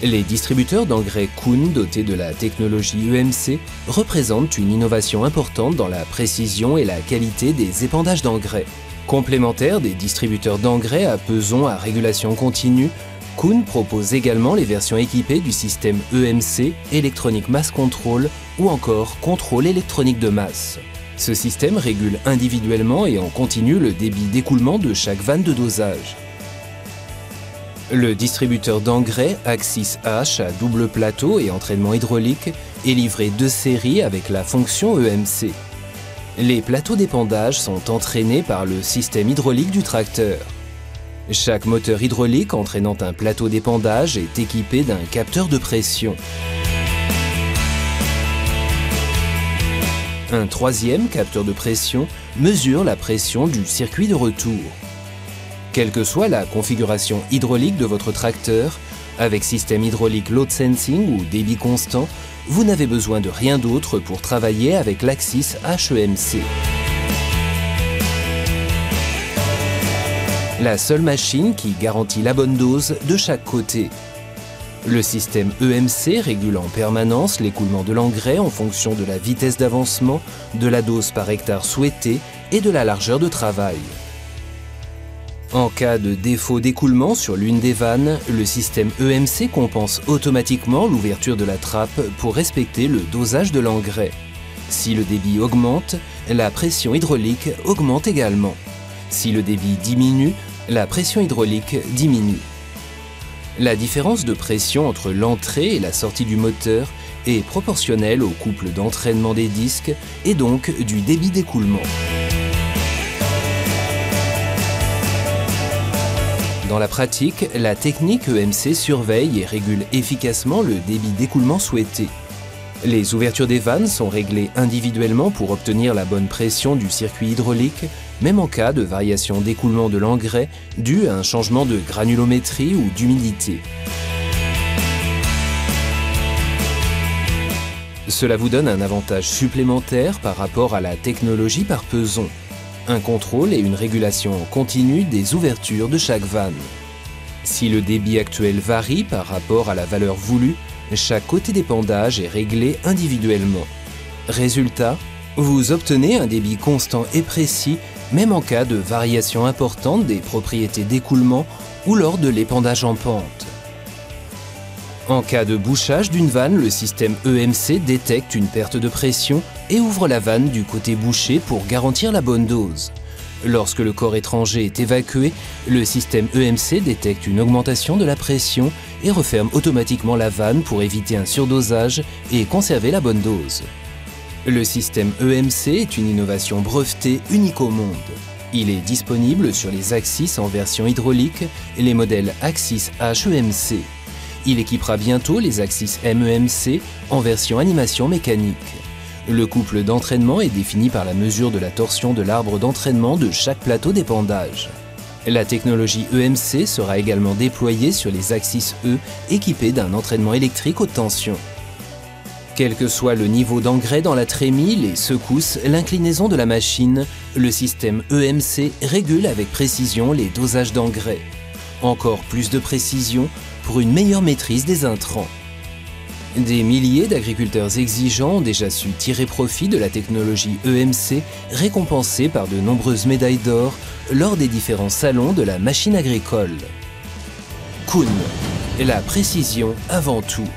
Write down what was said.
Les distributeurs d'engrais Kuhn dotés de la technologie EMC représentent une innovation importante dans la précision et la qualité des épandages d'engrais. Complémentaires des distributeurs d'engrais à pesons à régulation continue, Kuhn propose également les versions équipées du système EMC, Electronic Mass Control, ou encore contrôle électronique de masse. Ce système régule individuellement et en continu le débit d'écoulement de chaque vanne de dosage. Le distributeur d'engrais Axis H à double plateau et entraînement hydraulique est livré de série avec la fonction EMC. Les plateaux d'épandage sont entraînés par le système hydraulique du tracteur. Chaque moteur hydraulique entraînant un plateau d'épandage est équipé d'un capteur de pression. Un troisième capteur de pression mesure la pression du circuit de retour. Quelle que soit la configuration hydraulique de votre tracteur, avec système hydraulique load sensing ou débit constant, vous n'avez besoin de rien d'autre pour travailler avec l'Axis HEMC. La seule machine qui garantit la bonne dose de chaque côté. Le système EMC régule en permanence l'écoulement de l'engrais en fonction de la vitesse d'avancement, de la dose par hectare souhaitée et de la largeur de travail. En cas de défaut d'écoulement sur l'une des vannes, le système EMC compense automatiquement l'ouverture de la trappe pour respecter le dosage de l'engrais. Si le débit augmente, la pression hydraulique augmente également. Si le débit diminue, la pression hydraulique diminue. La différence de pression entre l'entrée et la sortie du moteur est proportionnelle au couple d'entraînement des disques et donc du débit d'écoulement. Dans la pratique, la technique EMC surveille et régule efficacement le débit d'écoulement souhaité. Les ouvertures des vannes sont réglées individuellement pour obtenir la bonne pression du circuit hydraulique, même en cas de variation d'écoulement de l'engrais due à un changement de granulométrie ou d'humidité. Cela vous donne un avantage supplémentaire par rapport à la technologie par peson. Un contrôle et une régulation continue des ouvertures de chaque vanne. Si le débit actuel varie par rapport à la valeur voulue, chaque côté d'épandage est réglé individuellement. Résultat, vous obtenez un débit constant et précis, même en cas de variation importante des propriétés d'écoulement ou lors de l'épandage en pente. En cas de bouchage d'une vanne, le système EMC détecte une perte de pression et ouvre la vanne du côté bouché pour garantir la bonne dose. Lorsque le corps étranger est évacué, le système EMC détecte une augmentation de la pression et referme automatiquement la vanne pour éviter un surdosage et conserver la bonne dose. Le système EMC est une innovation brevetée unique au monde. Il est disponible sur les Axis en version hydraulique et les modèles Axis HEMC. Il équipera bientôt les Axis MEMC en version animation mécanique. Le couple d'entraînement est défini par la mesure de la torsion de l'arbre d'entraînement de chaque plateau d'épandage. La technologie EMC sera également déployée sur les Axis E équipés d'un entraînement électrique haute tension. Quel que soit le niveau d'engrais dans la trémie, les secousses, l'inclinaison de la machine, le système EMC régule avec précision les dosages d'engrais. Encore plus de précision pour une meilleure maîtrise des intrants. Des milliers d'agriculteurs exigeants ont déjà su tirer profit de la technologie EMC, récompensée par de nombreuses médailles d'or lors des différents salons de la machine agricole. Kuhn, la précision avant tout.